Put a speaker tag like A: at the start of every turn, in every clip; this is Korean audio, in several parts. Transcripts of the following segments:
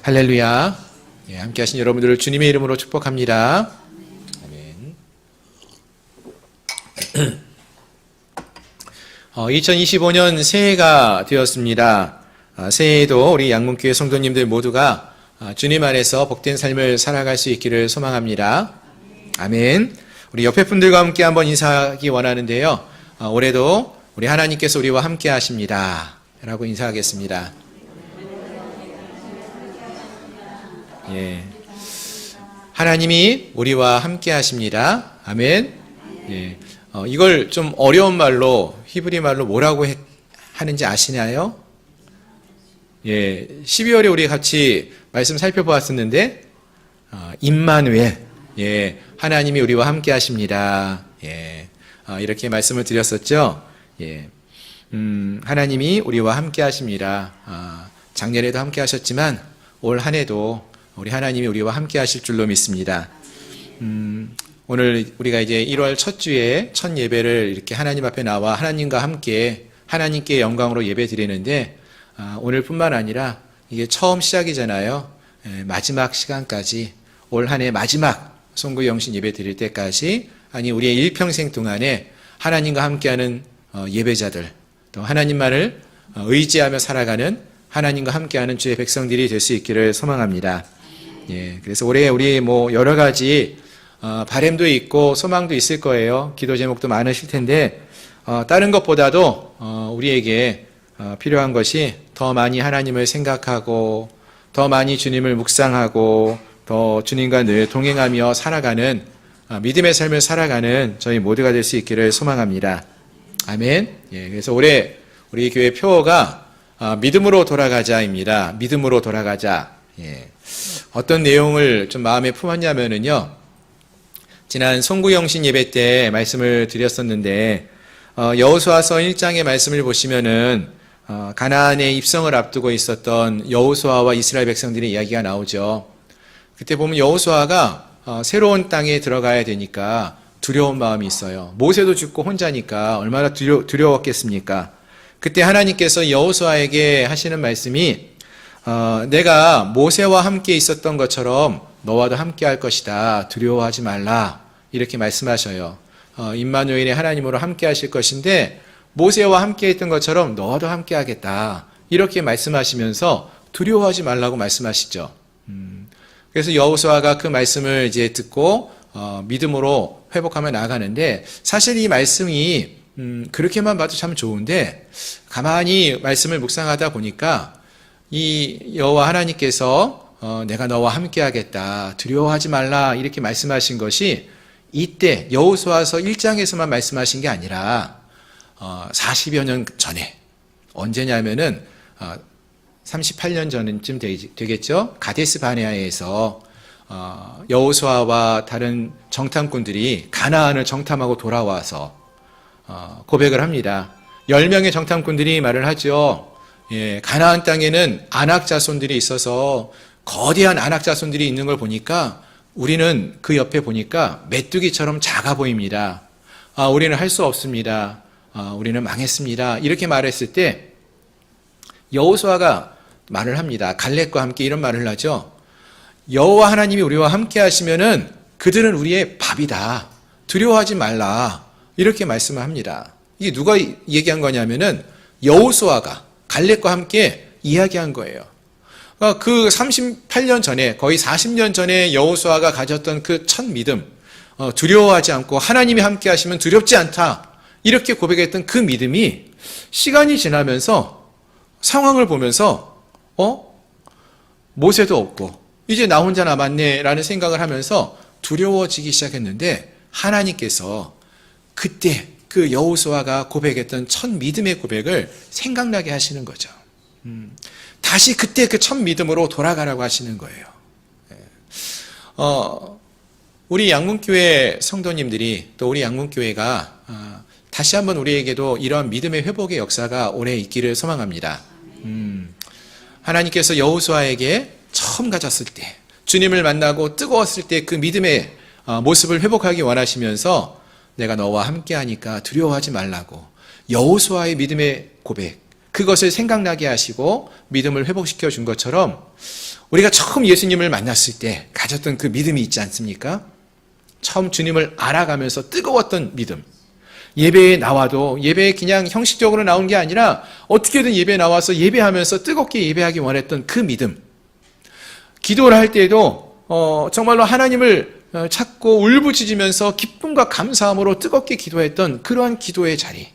A: 할렐루야. 예, 함께 하신 여러분들을 주님의 이름으로 축복합니다. 아멘. 2025년 새해가 되었습니다. 새해에도 우리 양문교회 성도님들 모두가 주님 안에서 복된 삶을 살아갈 수 있기를 소망합니다. 아멘. 우리 옆에 분들과 함께 한번 인사하기 원하는데요. 올해도 우리 하나님께서 우리와 함께 하십니다. 라고 인사하겠습니다. 예. 하나님이 우리와 함께 하십니다. 아멘. 예. 이걸 좀 어려운 말로, 히브리 말로 뭐라고 하는지 아시나요? 예. 12월에 우리 같이 말씀 살펴보았었는데, 임마누엘. 예. 하나님이 우리와 함께 하십니다. 예. 이렇게 말씀을 드렸었죠. 예. 하나님이 우리와 함께 하십니다. 작년에도 함께 하셨지만, 올 한 해도 우리 하나님이 우리와 함께 하실 줄로 믿습니다. 오늘 우리가 이제 1월 첫 주에 첫 예배를 이렇게 하나님 앞에 나와 하나님과 함께 하나님께 영광으로 예배 드리는데, 오늘뿐만 아니라 이게 처음 시작이잖아요. 마지막 시간까지, 올 한 해 마지막 송구 영신 예배 드릴 때까지, 아니 우리의 일평생 동안에 하나님과 함께하는 예배자들, 또 하나님만을 의지하며 살아가는 하나님과 함께하는 주의 백성들이 될 수 있기를 소망합니다. 예, 그래서 올해 우리 여러 가지 바람도 있고 소망도 있을 거예요. 기도 제목도 많으실 텐데, 다른 것보다도 우리에게 필요한 것이 더 많이 하나님을 생각하고, 더 많이 주님을 묵상하고, 더 주님과 늘 동행하며 살아가는 믿음의 삶을 살아가는 저희 모두가 될 수 있기를 소망합니다. 아멘. 예, 그래서 올해 우리 교회 표어가 믿음으로 돌아가자입니다. 믿음으로 돌아가자. 예. 어떤 내용을 좀 마음에 품었냐면은요, 지난 송구영신 예배 때 말씀을 드렸었는데, 여호수아서 1장의 말씀을 보시면은 가나안에 입성을 앞두고 있었던 여호수아와 이스라엘 백성들의 이야기가 나오죠. 그때 보면 여호수아가 새로운 땅에 들어가야 되니까 두려운 마음이 있어요. 모세도 죽고 혼자니까 얼마나 두려웠겠습니까? 그때 하나님께서 여호수아에게 하시는 말씀이, 내가 모세와 함께 있었던 것처럼 너와도 함께 할 것이다. 두려워하지 말라. 이렇게 말씀하셔요. 임마누엘의 하나님으로 함께 하실 것인데, 모세와 함께 했던 것처럼 너와도 함께 하겠다. 이렇게 말씀하시면서 두려워하지 말라고 말씀하시죠. 그래서 여호수아가 그 말씀을 이제 듣고 믿음으로 회복하며 나아가는데, 사실 이 말씀이 그렇게만 봐도 참 좋은데, 가만히 말씀을 묵상하다 보니까 이 여호와 하나님께서 내가 너와 함께 하겠다, 두려워하지 말라 이렇게 말씀하신 것이 이때 여호수아서 1장에서만 말씀하신 게 아니라 40여 년 전에, 언제냐면은 38년 전쯤 되겠죠. 가데스 바네아에서 여호수아와 다른 정탐꾼들이 가나안을 정탐하고 돌아와서 고백을 합니다. 10명의 정탐꾼들이 말을 하죠. 예, 가나안 땅에는 아낙 자손들이 있어서 거대한 아낙 자손들이 있는 걸 보니까 우리는 그 옆에 보니까 메뚜기처럼 작아 보입니다. 우리는 할 수 없습니다. 우리는 망했습니다. 이렇게 말했을 때 여호수아가 말을 합니다. 갈렙과 함께 이런 말을 하죠. 여호와 하나님이 우리와 함께 하시면은 그들은 우리의 밥이다. 두려워하지 말라. 이렇게 말씀을 합니다. 이게 누가 얘기한 거냐면은 여호수아가 갈렙과 함께 이야기한 거예요. 그 38년 전에, 거의 40년 전에 여호수아가 가졌던 그 첫 믿음, 두려워하지 않고 하나님이 함께 하시면 두렵지 않다, 이렇게 고백했던 그 믿음이 시간이 지나면서 상황을 보면서 모세도 없고 이제 나 혼자 남았네 라는 생각을 하면서 두려워지기 시작했는데, 하나님께서 그때 그 여호수아가 고백했던 첫 믿음의 고백을 생각나게 하시는 거죠. 다시 그때 그 첫 믿음으로 돌아가라고 하시는 거예요. 우리 양문교회 성도님들이, 또 우리 양문교회가 다시 한번 우리에게도 이러한 믿음의 회복의 역사가 올해 있기를 소망합니다. 하나님께서 여호수아에게 처음 가졌을 때, 주님을 만나고 뜨거웠을 때 그 믿음의 모습을 회복하기 원하시면서 내가 너와 함께하니까 두려워하지 말라고, 여호수아의 믿음의 고백, 그것을 생각나게 하시고 믿음을 회복시켜 준 것처럼 우리가 처음 예수님을 만났을 때 가졌던 그 믿음이 있지 않습니까? 처음 주님을 알아가면서 뜨거웠던 믿음. 예배에 나와도 예배에 그냥 형식적으로 나온 게 아니라 어떻게든 예배에 나와서 예배하면서 뜨겁게 예배하기 원했던 그 믿음. 기도를 할 때에도 정말로 하나님을 찾고 울부짖으면서 기쁨과 감사함으로 뜨겁게 기도했던 그러한 기도의 자리.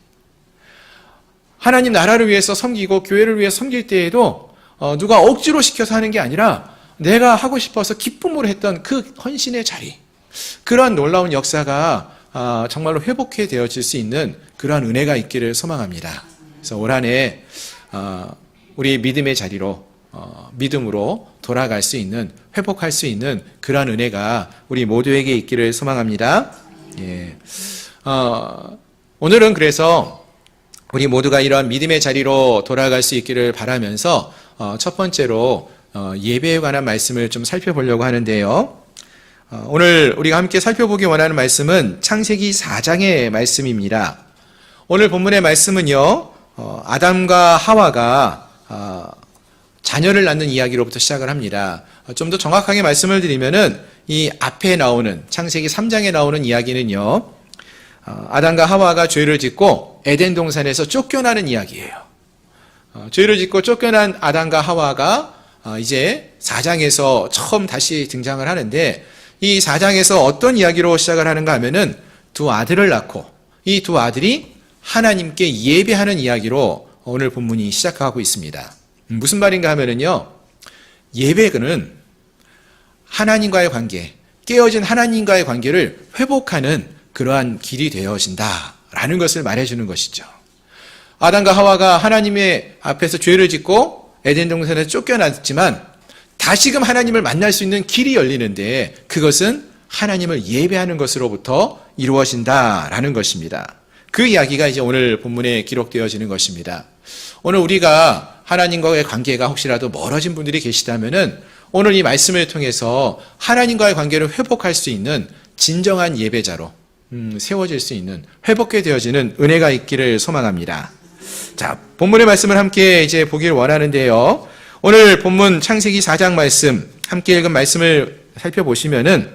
A: 하나님 나라를 위해서 섬기고 교회를 위해 섬길 때에도 누가 억지로 시켜서 하는 게 아니라 내가 하고 싶어서 기쁨으로 했던 그 헌신의 자리. 그러한 놀라운 역사가 정말로 회복해 되어질 수 있는 그러한 은혜가 있기를 소망합니다. 그래서 올 한 해 우리 믿음의 자리로 믿음으로 돌아갈 수 있는, 회복할 수 있는 그러한 은혜가 우리 모두에게 있기를 소망합니다. 예. 오늘은 그래서 우리 모두가 이러한 믿음의 자리로 돌아갈 수 있기를 바라면서 첫 번째로 예배에 관한 말씀을 좀 살펴보려고 하는데요. 오늘 우리가 함께 살펴보기 원하는 말씀은 창세기 4장의 말씀입니다. 오늘 본문의 말씀은요, 아담과 하와가 자녀를 낳는 이야기로부터 시작을 합니다. 좀 더 정확하게 말씀을 드리면은 이 앞에 나오는 창세기 3장에 나오는 이야기는요, 아담과 하와가 죄를 짓고 에덴 동산에서 쫓겨나는 이야기예요. 죄를 짓고 쫓겨난 아담과 하와가 이제 4장에서 처음 다시 등장을 하는데, 이 4장에서 어떤 이야기로 시작을 하는가 하면은 두 아들을 낳고 이 두 아들이 하나님께 예배하는 이야기로 오늘 본문이 시작하고 있습니다. 무슨 말인가 하면은요, 예배는 하나님과의 관계, 깨어진 하나님과의 관계를 회복하는 그러한 길이 되어진다라는 것을 말해주는 것이죠. 아담과 하와가 하나님의 앞에서 죄를 짓고 에덴 동산에서 쫓겨났지만 다시금 하나님을 만날 수 있는 길이 열리는데, 그것은 하나님을 예배하는 것으로부터 이루어진다라는 것입니다. 그 이야기가 이제 오늘 본문에 기록되어지는 것입니다. 오늘 우리가 하나님과의 관계가 혹시라도 멀어진 분들이 계시다면은 오늘 이 말씀을 통해서 하나님과의 관계를 회복할 수 있는 진정한 예배자로 세워질 수 있는, 회복해 되어지는 은혜가 있기를 소망합니다. 자, 본문의 말씀을 함께 이제 보기를 원하는데요. 오늘 본문 창세기 4장 말씀, 함께 읽은 말씀을 살펴보시면은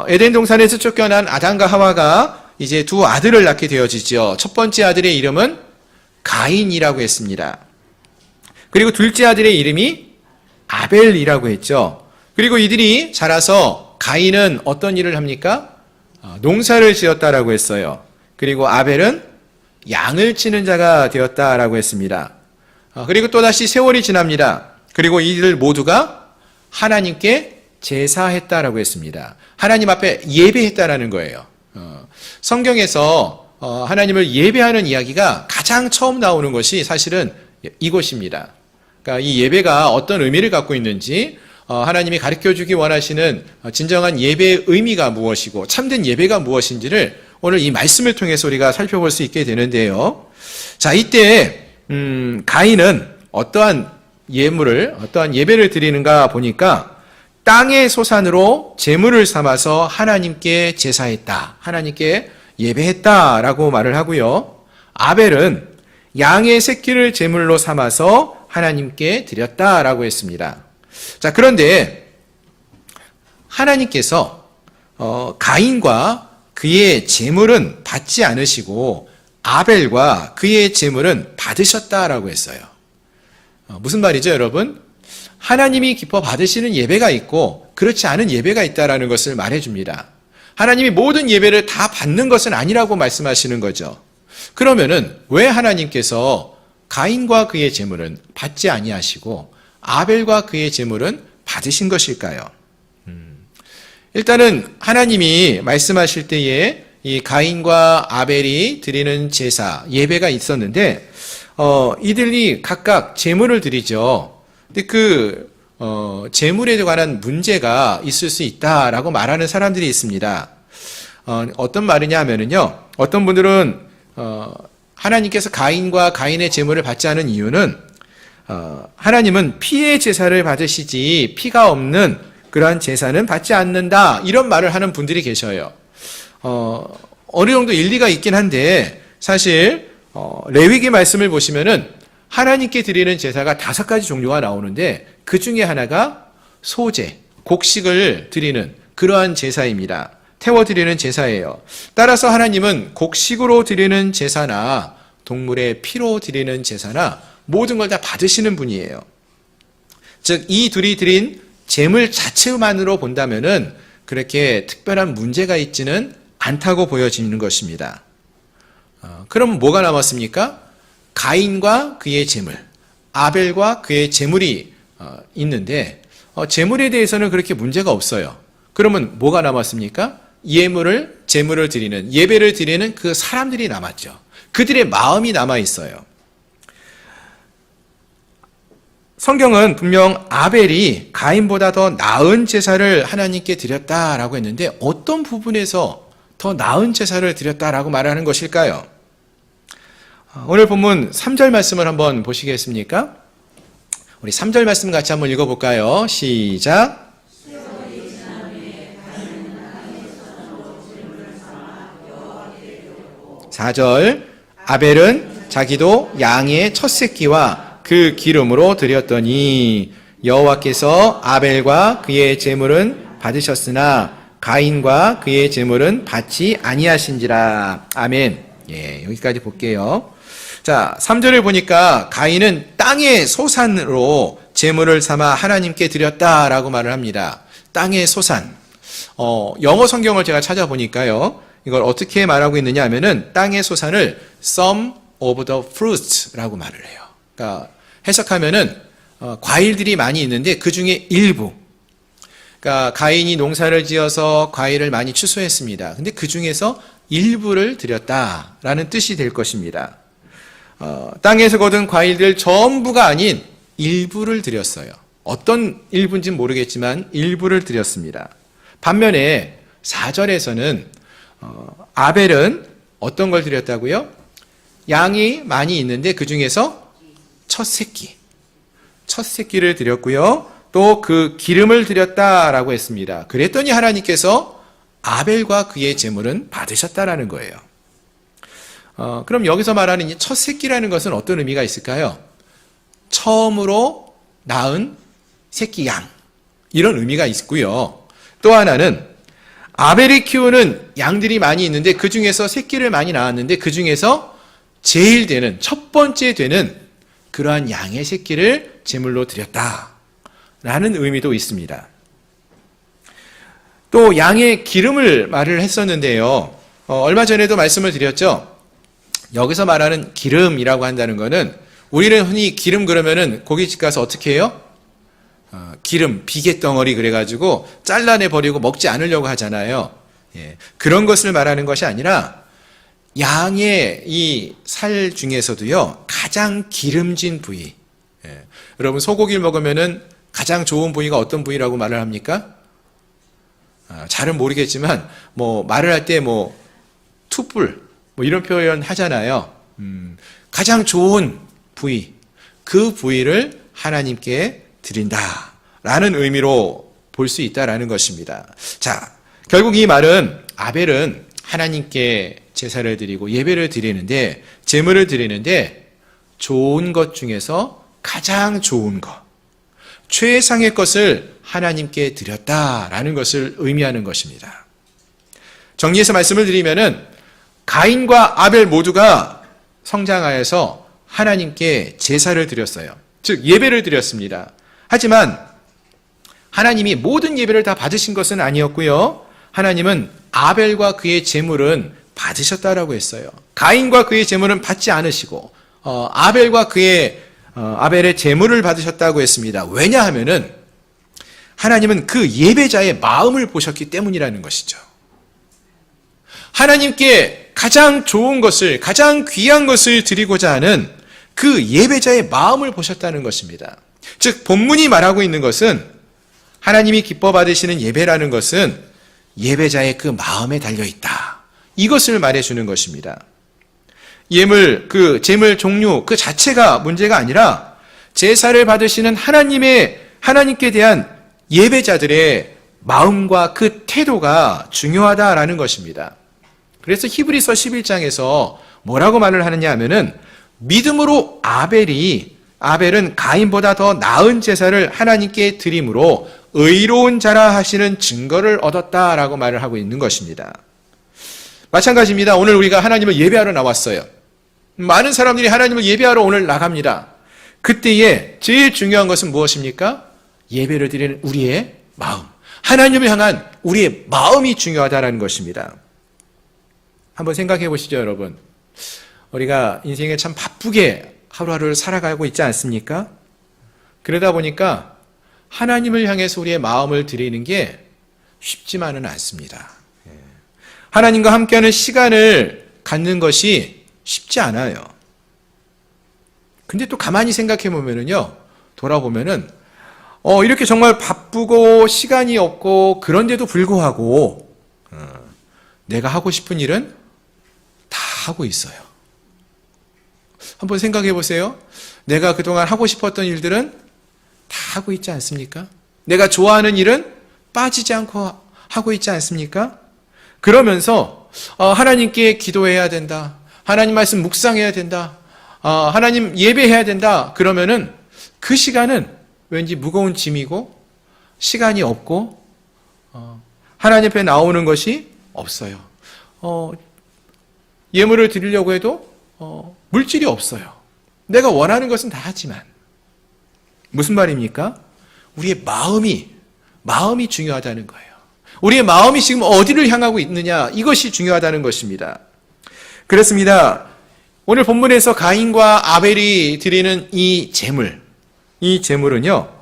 A: 에덴 동산에서 쫓겨난 아담과 하와가 이제 두 아들을 낳게 되어지죠. 첫 번째 아들의 이름은 가인이라고 했습니다. 그리고 둘째 아들의 이름이 아벨이라고 했죠. 그리고 이들이 자라서 가인은 어떤 일을 합니까? 농사를 지었다라고 했어요. 그리고 아벨은 양을 치는 자가 되었다라고 했습니다. 그리고 또다시 세월이 지납니다. 그리고 이들 모두가 하나님께 제사했다라고 했습니다. 하나님 앞에 예배했다라는 거예요. 성경에서 하나님을 예배하는 이야기가 가장 처음 나오는 것이 사실은 이곳입니다. 그러니까 이 예배가 어떤 의미를 갖고 있는지, 하나님이 가르쳐주기 원하시는 진정한 예배의 의미가 무엇이고 참된 예배가 무엇인지를 오늘 이 말씀을 통해서 우리가 살펴볼 수 있게 되는데요. 자, 이때 가인은 어떠한 예배를 드리는가 보니까 땅의 소산으로 제물을 삼아서 하나님께 제사했다, 하나님께 예배했다라고 말을 하고요. 아벨은 양의 새끼를 제물로 삼아서 하나님께 드렸다라고 했습니다. 자, 그런데 하나님께서 가인과 그의 제물은 받지 않으시고 아벨과 그의 제물은 받으셨다라고 했어요. 무슨 말이죠, 여러분? 하나님이 기뻐 받으시는 예배가 있고 그렇지 않은 예배가 있다라는 것을 말해줍니다. 하나님이 모든 예배를 다 받는 것은 아니라고 말씀하시는 거죠. 그러면은 왜 하나님께서 가인과 그의 제물은 받지 아니하시고 아벨과 그의 제물은 받으신 것일까요? 일단은 하나님이 말씀하실 때에 이 가인과 아벨이 드리는 제사, 예배가 있었는데 이들이 각각 제물을 드리죠. 근데 제물에 관한 문제가 있을 수 있다라고 말하는 사람들이 있습니다. 어떤 말이냐 하면은요, 어떤 분들은 하나님께서 가인과 가인의 제물을 받지 않은 이유는 하나님은 피의 제사를 받으시지 피가 없는 그러한 제사는 받지 않는다, 이런 말을 하는 분들이 계셔요. 어느 정도 일리가 있긴 한데, 사실 레위기 말씀을 보시면은 하나님께 드리는 제사가 5가지 종류가 나오는데 그 중에 하나가 소제, 곡식을 드리는 그러한 제사입니다. 태워드리는 제사예요. 따라서 하나님은 곡식으로 드리는 제사나 동물의 피로 드리는 제사나 모든 걸 다 받으시는 분이에요. 즉, 이 둘이 드린 제물 자체만으로 본다면은 그렇게 특별한 문제가 있지는 않다고 보여지는 것입니다. 그럼 뭐가 남았습니까? 가인과 그의 제물, 아벨과 그의 제물이 있는데 제물에 대해서는 그렇게 문제가 없어요. 그러면 뭐가 남았습니까? 제물을 드리는, 예배를 드리는 그 사람들이 남았죠. 그들의 마음이 남아 있어요. 성경은 분명 아벨이 가인보다 더 나은 제사를 하나님께 드렸다라고 했는데 어떤 부분에서 더 나은 제사를 드렸다라고 말하는 것일까요? 오늘 본문 3절 말씀을 한번 보시겠습니까? 우리 3절 말씀 같이 한번 읽어볼까요? 시작. 4절. 아벨은 자기도 양의 첫 새끼와 그 기름으로 드렸더니 여호와께서 아벨과 그의 제물은 받으셨으나 가인과 그의 제물은 받지 아니하신지라. 아멘. 예, 여기까지 볼게요. 자, 3절을 보니까 가인은 땅의 소산으로 제물을 삼아 하나님께 드렸다라고 말을 합니다. 땅의 소산. 영어 성경을 제가 찾아보니까요. 이걸 어떻게 말하고 있느냐 하면은 땅의 소산을 some of the fruits라고 말을 해요. 그러니까 해석하면은 과일들이 많이 있는데 그 중에 일부. 그러니까 가인이 농사를 지어서 과일을 많이 추수했습니다. 근데 그 중에서 일부를 드렸다라는 뜻이 될 것입니다. 땅에서 거둔 과일들 전부가 아닌 일부를 드렸어요. 어떤 일부인지는 모르겠지만 일부를 드렸습니다. 반면에 4절에서는 아벨은 어떤 걸 드렸다고요? 양이 많이 있는데 그 중에서 첫 새끼를 드렸고요. 또 그 기름을 드렸다라고 했습니다. 그랬더니 하나님께서 아벨과 그의 제물은 받으셨다라는 거예요. 그럼 여기서 말하는 이 첫 새끼라는 것은 어떤 의미가 있을까요? 처음으로 낳은 새끼 양, 이런 의미가 있고요. 또 하나는 아벨이 키우는 양들이 많이 있는데 그 중에서 새끼를 많이 낳았는데 그 중에서 제일 되는, 첫 번째 되는 그러한 양의 새끼를 제물로 드렸다라는 의미도 있습니다. 또 양의 기름을 말을 했었는데요. 얼마 전에도 말씀을 드렸죠. 여기서 말하는 기름이라고 한다는 것은 우리는 흔히 기름 그러면은 고깃집 가서 어떻게 해요? 기름, 비계덩어리 그래가지고 잘라내 버리고 먹지 않으려고 하잖아요. 예, 그런 것을 말하는 것이 아니라 양의 이 살 중에서도요 가장 기름진 부위. 예, 여러분 소고기를 먹으면은 가장 좋은 부위가 어떤 부위라고 말을 합니까? 잘은 모르겠지만 뭐 말을 할 때 뭐 투뿔 뭐 이런 표현 하잖아요. 가장 좋은 부위, 그 부위를 하나님께 드린다라는 의미로 볼 수 있다라는 것입니다. 자, 결국 이 말은 아벨은 하나님께 제사를 드리고 예배를 드리는데, 제물을 드리는데 좋은 것 중에서 가장 좋은 것, 최상의 것을 하나님께 드렸다라는 것을 의미하는 것입니다. 정리해서 말씀을 드리면은 가인과 아벨 모두가 성장하여서 하나님께 제사를 드렸어요. 즉 예배를 드렸습니다. 하지만 하나님이 모든 예배를 다 받으신 것은 아니었고요. 하나님은 아벨과 그의 제물은 받으셨다라고 했어요. 가인과 그의 제물은 받지 않으시고 아벨의 제물을 받으셨다고 했습니다. 왜냐하면은 하나님은 그 예배자의 마음을 보셨기 때문이라는 것이죠. 하나님께 가장 좋은 것을, 가장 귀한 것을 드리고자 하는 그 예배자의 마음을 보셨다는 것입니다. 즉 본문이 말하고 있는 것은 하나님이 기뻐 받으시는 예배라는 것은 예배자의 그 마음에 달려있다, 이것을 말해주는 것입니다. 제물 종류 그 자체가 문제가 아니라 제사를 받으시는 하나님께 대한 예배자들의 마음과 그 태도가 중요하다라는 것입니다. 그래서 히브리서 11장에서 뭐라고 말을 하느냐 하면은 믿음으로 아벨은 가인보다 더 나은 제사를 하나님께 드림으로 의로운 자라 하시는 증거를 얻었다라고 말을 하고 있는 것입니다. 마찬가지입니다. 오늘 우리가 하나님을 예배하러 나왔어요. 많은 사람들이 하나님을 예배하러 오늘 나갑니다. 그때에 제일 중요한 것은 무엇입니까? 예배를 드리는 우리의 마음. 하나님을 향한 우리의 마음이 중요하다는 것입니다. 한번 생각해 보시죠, 여러분. 우리가 인생에 참 바쁘게 하루하루를 살아가고 있지 않습니까? 그러다 보니까 하나님을 향해서 우리의 마음을 드리는 게 쉽지만은 않습니다. 하나님과 함께하는 시간을 갖는 것이 쉽지 않아요. 근데 또 가만히 생각해 보면은요, 돌아보면은, 이렇게 정말 바쁘고 시간이 없고 그런데도 불구하고, 내가 하고 싶은 일은 다 하고 있어요. 한번 생각해 보세요. 내가 그동안 하고 싶었던 일들은 다 하고 있지 않습니까? 내가 좋아하는 일은 빠지지 않고 하고 있지 않습니까? 그러면서 하나님께 기도해야 된다. 하나님 말씀 묵상해야 된다. 하나님 예배해야 된다. 그러면은 그 시간은 왠지 무거운 짐이고 시간이 없고 하나님 앞에 나오는 것이 없어요. 예물을 드리려고 해도 물질이 없어요. 내가 원하는 것은 다 하지만 무슨 말입니까? 우리의 마음이 중요하다는 거예요. 우리의 마음이 지금 어디를 향하고 있느냐, 이것이 중요하다는 것입니다. 그렇습니다. 오늘 본문에서 가인과 아벨이 드리는 이 제물은요,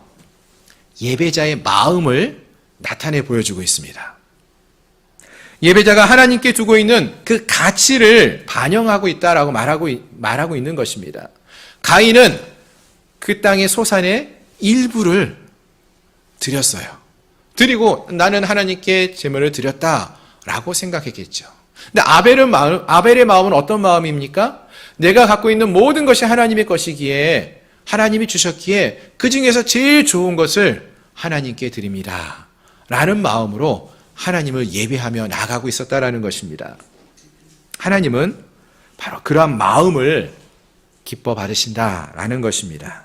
A: 예배자의 마음을 나타내 보여주고 있습니다. 예배자가 하나님께 두고 있는 그 가치를 반영하고 있다라고 말하고 있는 것입니다. 가인은 그 땅의 소산의 일부를 드렸어요. 드리고 나는 하나님께 제물을 드렸다라고 생각했겠죠. 근데 아벨의 마음은 어떤 마음입니까? 내가 갖고 있는 모든 것이 하나님의 것이기에 하나님이 주셨기에 그 중에서 제일 좋은 것을 하나님께 드립니다. 라는 마음으로 하나님을 예배하며 나가고 있었다라는 것입니다. 하나님은 바로 그러한 마음을 기뻐 받으신다라는 것입니다.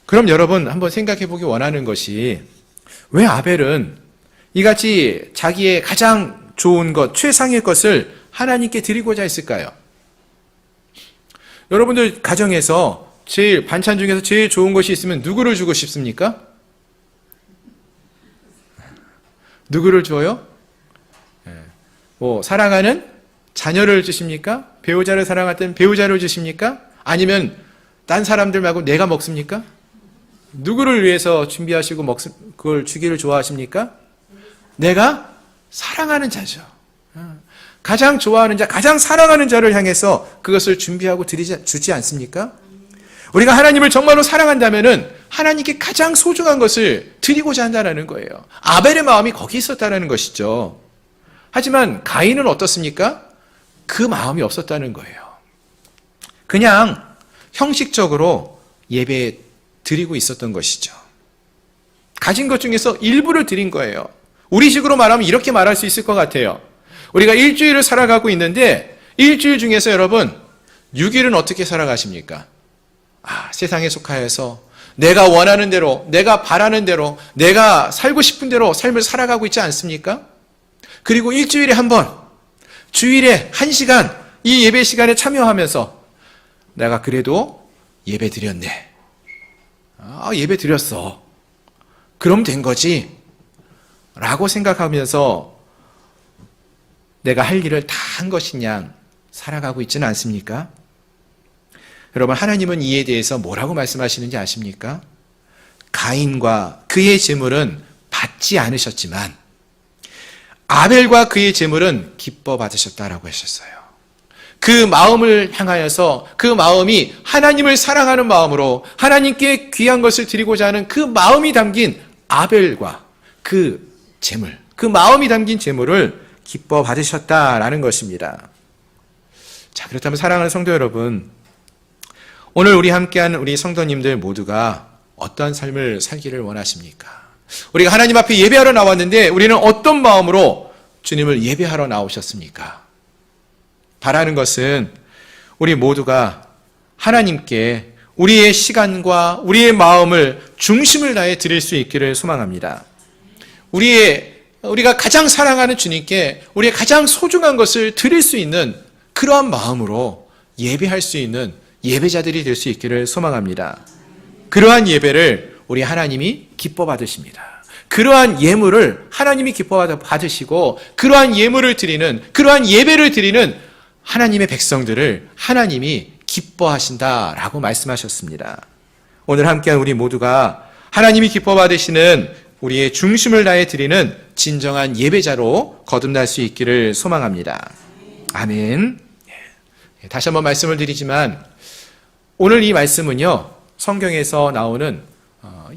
A: 그럼 여러분 한번 생각해 보기 원하는 것이 왜 아벨은 이같이 자기의 가장 좋은 것, 최상의 것을 하나님께 드리고자 했을까요? 여러분들 가정에서 반찬 중에서 제일 좋은 것이 있으면 누구를 주고 싶습니까? 누구를 줘요? 사랑하는 자녀를 주십니까? 배우자를 사랑할 때는 배우자를 주십니까? 아니면 딴 사람들 말고 내가 먹습니까? 누구를 위해서 준비하시고 그걸 주기를 좋아하십니까? 내가 사랑하는 자죠. 가장 좋아하는 자, 가장 사랑하는 자를 향해서 그것을 준비하고 주지 않습니까? 우리가 하나님을 정말로 사랑한다면은 하나님께 가장 소중한 것을 드리고자 한다는 거예요. 아벨의 마음이 거기 있었다는 것이죠. 하지만 가인은 어떻습니까? 그 마음이 없었다는 거예요. 그냥 형식적으로 예배 드리고 있었던 것이죠. 가진 것 중에서 일부를 드린 거예요. 우리식으로 말하면 이렇게 말할 수 있을 것 같아요. 우리가 일주일을 살아가고 있는데 일주일 중에서 여러분 6일은 어떻게 살아가십니까? 세상에 속하여서 내가 원하는 대로, 내가 바라는 대로, 내가 살고 싶은 대로 삶을 살아가고 있지 않습니까? 그리고 일주일에 한 번, 주일에 1시간 이 예배 시간에 참여하면서 내가 그래도 예배 드렸네. 예배 드렸어. 그럼 된 거지. 라고 생각하면서 내가 할 일을 다 한 것이냐 살아가고 있지는 않습니까? 여러분, 하나님은 이에 대해서 뭐라고 말씀하시는지 아십니까? 가인과 그의 제물은 받지 않으셨지만 아벨과 그의 제물은 기뻐 받으셨다라고 하셨어요. 그 마음을 향하여서 그 마음이 하나님을 사랑하는 마음으로 하나님께 귀한 것을 드리고자 하는 그 마음이 담긴 아벨과 그 제물, 그 마음이 담긴 제물을 기뻐 받으셨다라는 것입니다. 자, 그렇다면 사랑하는 성도 여러분, 오늘 우리 함께하는 우리 성도님들 모두가 어떤 삶을 살기를 원하십니까? 우리가 하나님 앞에 예배하러 나왔는데 우리는 어떤 마음으로 주님을 예배하러 나오셨습니까? 바라는 것은 우리 모두가 하나님께 우리의 시간과 우리의 마음을 중심을 다해 드릴 수 있기를 소망합니다. 우리가 가장 사랑하는 주님께 우리의 가장 소중한 것을 드릴 수 있는 그러한 마음으로 예배할 수 있는 예배자들이 될 수 있기를 소망합니다. 그러한 예배를 우리 하나님이 기뻐 받으십니다. 그러한 예물을 하나님이 기뻐 받으시고 그러한 예물을 드리는, 그러한 예배를 드리는 하나님의 백성들을 하나님이 기뻐하신다라고 말씀하셨습니다. 오늘 함께한 우리 모두가 하나님이 기뻐 받으시는 우리의 중심을 다해 드리는 진정한 예배자로 거듭날 수 있기를 소망합니다. 아멘. 다시 한번 말씀을 드리지만 오늘 이 말씀은요, 성경에서 나오는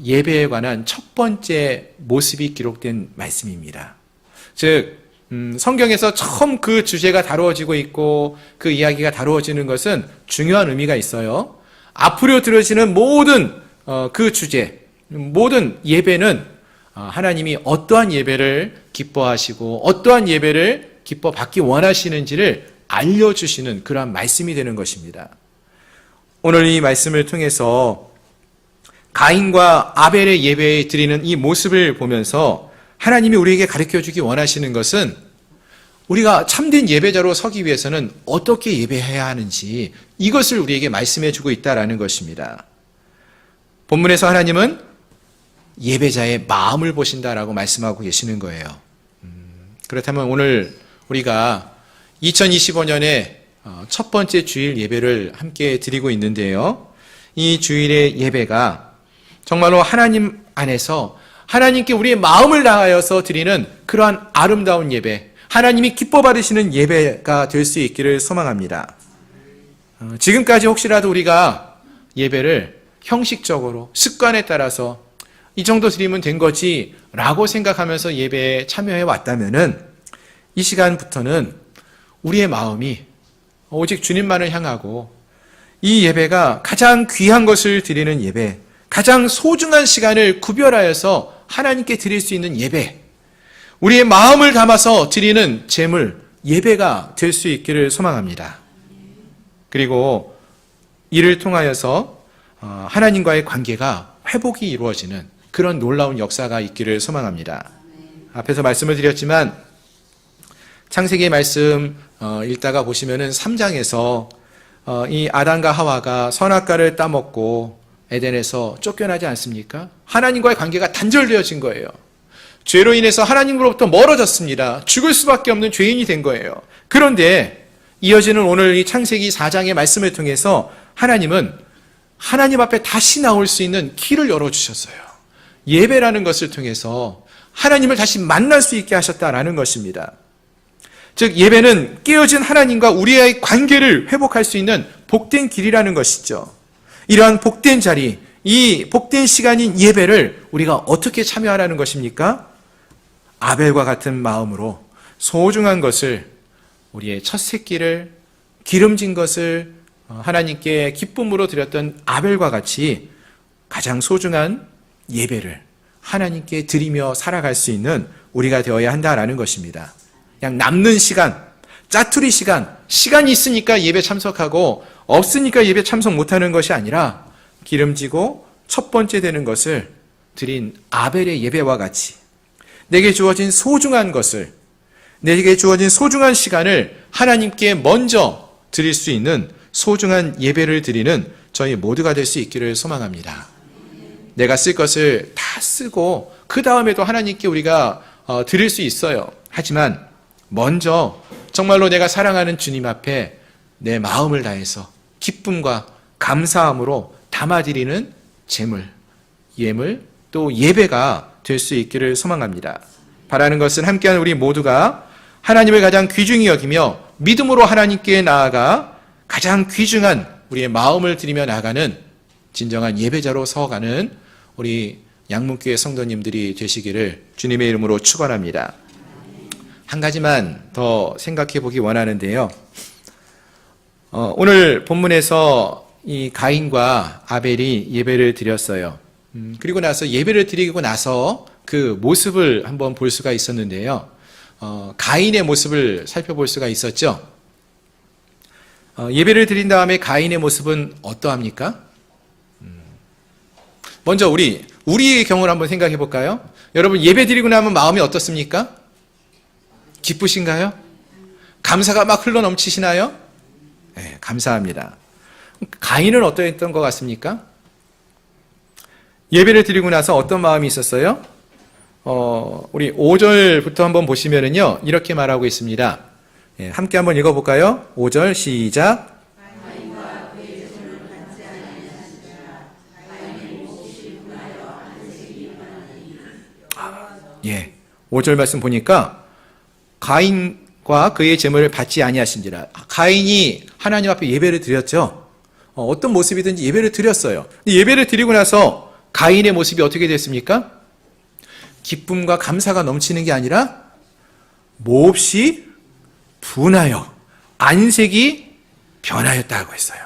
A: 예배에 관한 첫 번째 모습이 기록된 말씀입니다. 즉 성경에서 처음 그 주제가 다루어지고 있고 그 이야기가 다루어지는 것은 중요한 의미가 있어요. 앞으로 들어지는 모든 그 주제, 모든 예배는 하나님이 어떠한 예배를 기뻐하시고 어떠한 예배를 기뻐 받기 원하시는지를 알려주시는 그러한 말씀이 되는 것입니다. 오늘 이 말씀을 통해서 가인과 아벨의 예배에 드리는 이 모습을 보면서 하나님이 우리에게 가르쳐주기 원하시는 것은 우리가 참된 예배자로 서기 위해서는 어떻게 예배해야 하는지 이것을 우리에게 말씀해주고 있다는 것입니다. 본문에서 하나님은 예배자의 마음을 보신다라고 말씀하고 계시는 거예요. 그렇다면 오늘 우리가 2025년에 첫 번째 주일 예배를 함께 드리고 있는데요. 이 주일의 예배가 정말로 하나님 안에서 하나님께 우리의 마음을 다하여서 드리는 그러한 아름다운 예배, 하나님이 기뻐 받으시는 예배가 될 수 있기를 소망합니다. 지금까지 혹시라도 우리가 예배를 형식적으로 습관에 따라서 이 정도 드리면 된 거지 라고 생각하면서 예배에 참여해 왔다면은 이 시간부터는 우리의 마음이 오직 주님만을 향하고 이 예배가 가장 귀한 것을 드리는 예배, 가장 소중한 시간을 구별하여서 하나님께 드릴 수 있는 예배, 우리의 마음을 담아서 드리는 제물, 예배가 될 수 있기를 소망합니다. 그리고 이를 통하여서 하나님과의 관계가 회복이 이루어지는 그런 놀라운 역사가 있기를 소망합니다. 앞에서 말씀을 드렸지만 창세기의 말씀 읽다가 보시면은 3장에서 이 아담과 하와가 선악과를 따먹고 에덴에서 쫓겨나지 않습니까? 하나님과의 관계가 단절되어진 거예요. 죄로 인해서 하나님으로부터 멀어졌습니다. 죽을 수밖에 없는 죄인이 된 거예요. 그런데 이어지는 오늘 이 창세기 4장의 말씀을 통해서 하나님은 하나님 앞에 다시 나올 수 있는 길을 열어주셨어요. 예배라는 것을 통해서 하나님을 다시 만날 수 있게 하셨다라는 것입니다. 즉 예배는 깨어진 하나님과 우리의 관계를 회복할 수 있는 복된 길이라는 것이죠. 이러한 복된 자리, 이 복된 시간인 예배를 우리가 어떻게 참여하라는 것입니까? 아벨과 같은 마음으로 소중한 것을, 우리의 첫 새끼를, 기름진 것을 하나님께 기쁨으로 드렸던 아벨과 같이 가장 소중한 예배를 하나님께 드리며 살아갈 수 있는 우리가 되어야 한다라는 것입니다. 그냥 남는 시간, 짜투리 시간이 있으니까 예배 참석하고 없으니까 예배 참석 못하는 것이 아니라 기름지고 첫 번째 되는 것을 드린 아벨의 예배와 같이 내게 주어진 소중한 것을, 내게 주어진 소중한 시간을 하나님께 먼저 드릴 수 있는 소중한 예배를 드리는 저희 모두가 될 수 있기를 소망합니다. 내가 쓸 것을 다 쓰고 그 다음에도 하나님께 우리가 드릴 수 있어요. 하지만 먼저 정말로 내가 사랑하는 주님 앞에 내 마음을 다해서 기쁨과 감사함으로 담아드리는 제물, 예물, 또 예배가 될 수 있기를 소망합니다. 바라는 것은 함께하는 우리 모두가 하나님을 가장 귀중히 여기며 믿음으로 하나님께 나아가 가장 귀중한 우리의 마음을 드리며 나아가는 진정한 예배자로 서가는 우리 양문교회 성도님들이 되시기를 주님의 이름으로 축원합니다. 한 가지만 더 생각해 보기 원하는데요. 오늘 본문에서 이 가인과 아벨이 예배를 드렸어요. 그리고 나서 예배를 드리고 나서 그 모습을 한번 볼 수가 있었는데요. 가인의 모습을 살펴볼 수가 있었죠. 예배를 드린 다음에 가인의 모습은 어떠합니까? 먼저 우리의 경우를 한번 생각해 볼까요? 여러분 예배 드리고 나면 마음이 어떻습니까? 기쁘신가요? 감사가 막 흘러 넘치시나요? 네, 감사합니다. 가인은 어떠했던 것 같습니까? 예배를 드리고 나서 어떤 마음이 있었어요? 우리 5절부터 한번 보시면은요, 이렇게 말하고 있습니다. 예, 함께 한번 읽어볼까요? 5절 시작. 예, 5절 말씀 보니까 가인과 그의 제물을 받지 아니하신지라. 가인이 하나님 앞에 예배를 드렸죠. 어떤 모습이든지 예배를 드렸어요. 예배를 드리고 나서 가인의 모습이 어떻게 됐습니까? 기쁨과 감사가 넘치는 게 아니라 몹시 분하여 안색이 변하였다고 했어요.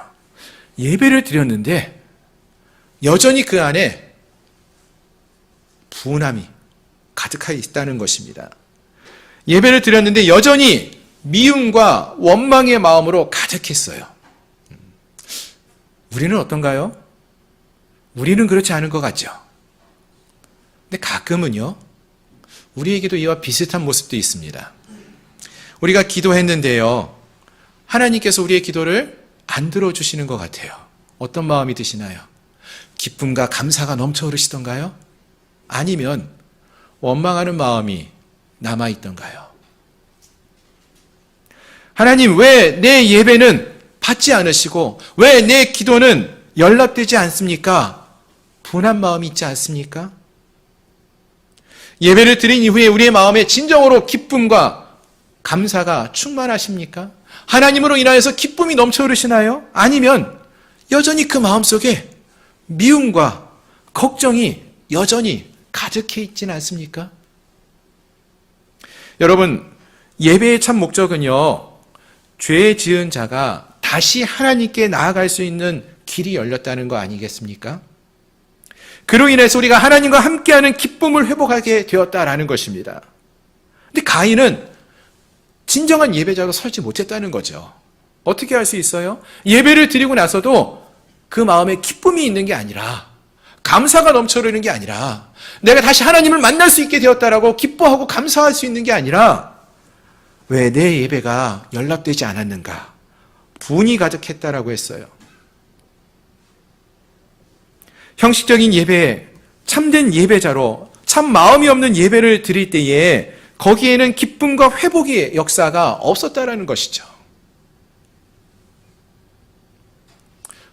A: 예배를 드렸는데 여전히 그 안에 분함이 가득하여 있다는 것입니다. 예배를 드렸는데 여전히 미움과 원망의 마음으로 가득했어요. 우리는 어떤가요? 우리는 그렇지 않은 것 같죠. 근데 가끔은요, 우리에게도 이와 비슷한 모습도 있습니다. 우리가 기도했는데요, 하나님께서 우리의 기도를 안 들어주시는 것 같아요. 어떤 마음이 드시나요? 기쁨과 감사가 넘쳐 흐르시던가요? 아니면 원망하는 마음이 남아있던가요? 하나님, 왜 내 예배는 받지 않으시고 왜 내 기도는 연락되지 않습니까? 분한 마음이 있지 않습니까? 예배를 드린 이후에 우리의 마음에 진정으로 기쁨과 감사가 충만하십니까? 하나님으로 인하여서 기쁨이 넘쳐 흐르시나요? 아니면 여전히 그 마음속에 미움과 걱정이 여전히 가득해 있지는 않습니까? 여러분, 예배의 참 목적은요, 죄 지은 자가 다시 하나님께 나아갈 수 있는 길이 열렸다는 거 아니겠습니까? 그로 인해서 우리가 하나님과 함께하는 기쁨을 회복하게 되었다라는 것입니다. 근데 가인은 진정한 예배자로 서지 못했다는 거죠. 어떻게 할 수 있어요? 예배를 드리고 나서도 그 마음에 기쁨이 있는 게 아니라, 감사가 넘쳐 흐르는 게 아니라, 내가 다시 하나님을 만날 수 있게 되었다라고 기뻐하고 감사할 수 있는 게 아니라, 왜 내 예배가 연락되지 않았는가? 분이 가득했다라고 했어요. 형식적인 예배, 참된 예배자로 참 마음이 없는 예배를 드릴 때에 거기에는 기쁨과 회복의 역사가 없었다라는 것이죠.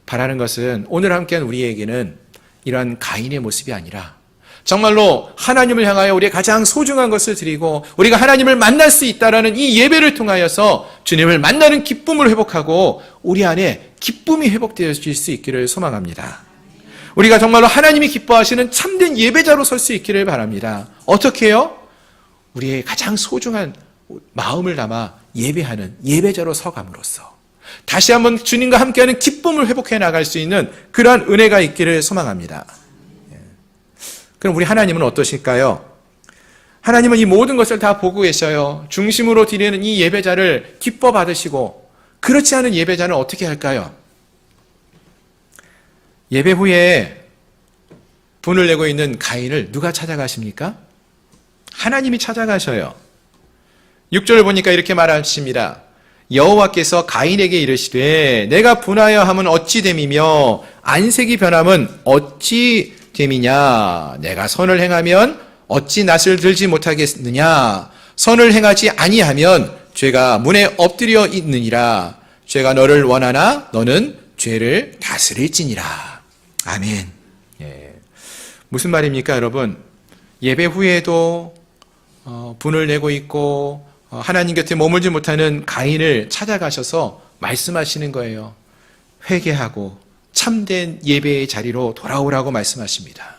A: 바라는 것은 오늘 함께한 우리에게는 이러한 가인의 모습이 아니라 정말로 하나님을 향하여 우리의 가장 소중한 것을 드리고 우리가 하나님을 만날 수 있다라는 이 예배를 통하여서 주님을 만나는 기쁨을 회복하고 우리 안에 기쁨이 회복되어질 수 있기를 소망합니다. 우리가 정말로 하나님이 기뻐하시는 참된 예배자로 설 수 있기를 바랍니다. 어떻게 해요? 우리의 가장 소중한 마음을 담아 예배하는 예배자로 서감으로써 다시 한번 주님과 함께하는 기쁨을 회복해 나갈 수 있는 그러한 은혜가 있기를 소망합니다. 그럼 우리 하나님은 어떠실까요? 하나님은 이 모든 것을 다 보고 계셔요. 중심으로 드리는 이 예배자를 기뻐 받으시고 그렇지 않은 예배자는 어떻게 할까요? 예배 후에 분을 내고 있는 가인을 누가 찾아가십니까? 하나님이 찾아가셔요. 6절을 보니까 이렇게 말하십니다. 여호와께서 가인에게 이르시되 내가 분하여 함은 어찌 됨이며 안색이 변함은 어찌 됨이냐. 내가 선을 행하면 어찌 낯을 들지 못하겠느냐. 선을 행하지 아니하면 죄가 문에 엎드려 있느니라. 죄가 너를 원하나 너는 죄를 다스릴지니라. 아멘. 예. 무슨 말입니까, 여러분? 예배 후에도 분을 내고 있고 하나님 곁에 머물지 못하는 가인을 찾아가셔서 말씀하시는 거예요. 회개하고 참된 예배의 자리로 돌아오라고 말씀하십니다.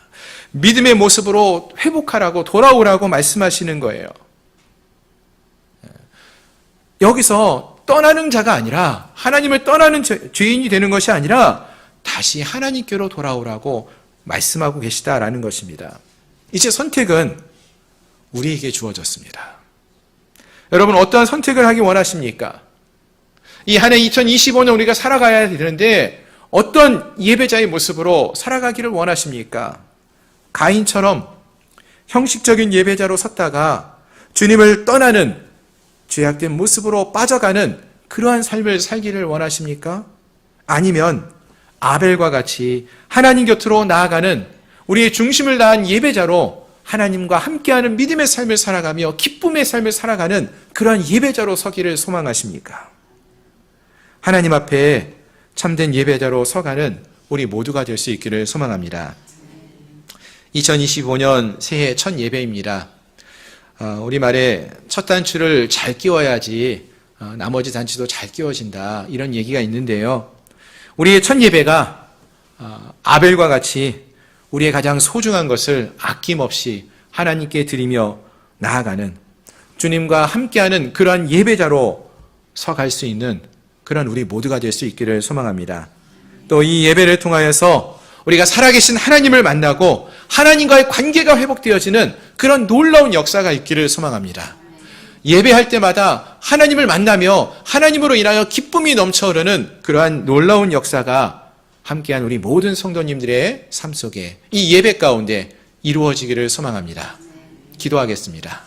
A: 믿음의 모습으로 회복하라고 돌아오라고 말씀하시는 거예요. 여기서 떠나는 자가 아니라 하나님을 떠나는 죄인이 되는 것이 아니라 다시 하나님께로 돌아오라고 말씀하고 계시다라는 것입니다. 이제 선택은 우리에게 주어졌습니다. 여러분 어떠한 선택을 하기 원하십니까? 이 한 해 2025년 우리가 살아가야 되는데 어떤 예배자의 모습으로 살아가기를 원하십니까? 가인처럼 형식적인 예배자로 섰다가 주님을 떠나는 죄악된 모습으로 빠져가는 그러한 삶을 살기를 원하십니까? 아니면 아벨과 같이 하나님 곁으로 나아가는 우리의 중심을 다한 예배자로 하나님과 함께하는 믿음의 삶을 살아가며 기쁨의 삶을 살아가는 그러한 예배자로 서기를 소망하십니까? 하나님 앞에 참된 예배자로 서가는 우리 모두가 될 수 있기를 소망합니다. 2025년 새해 첫 예배입니다. 우리말에 첫 단추를 잘 끼워야지 나머지 단추도 잘 끼워진다, 이런 얘기가 있는데요. 우리의 첫 예배가 아벨과 같이 우리의 가장 소중한 것을 아낌없이 하나님께 드리며 나아가는, 주님과 함께하는 그러한 예배자로 서갈 수 있는 그런 우리 모두가 될 수 있기를 소망합니다. 또 이 예배를 통하여서 우리가 살아계신 하나님을 만나고 하나님과의 관계가 회복되어지는 그런 놀라운 역사가 있기를 소망합니다. 예배할 때마다 하나님을 만나며 하나님으로 인하여 기쁨이 넘쳐 흐르는 그러한 놀라운 역사가 함께한 우리 모든 성도님들의 삶 속에 이 예배 가운데 이루어지기를 소망합니다. 기도하겠습니다.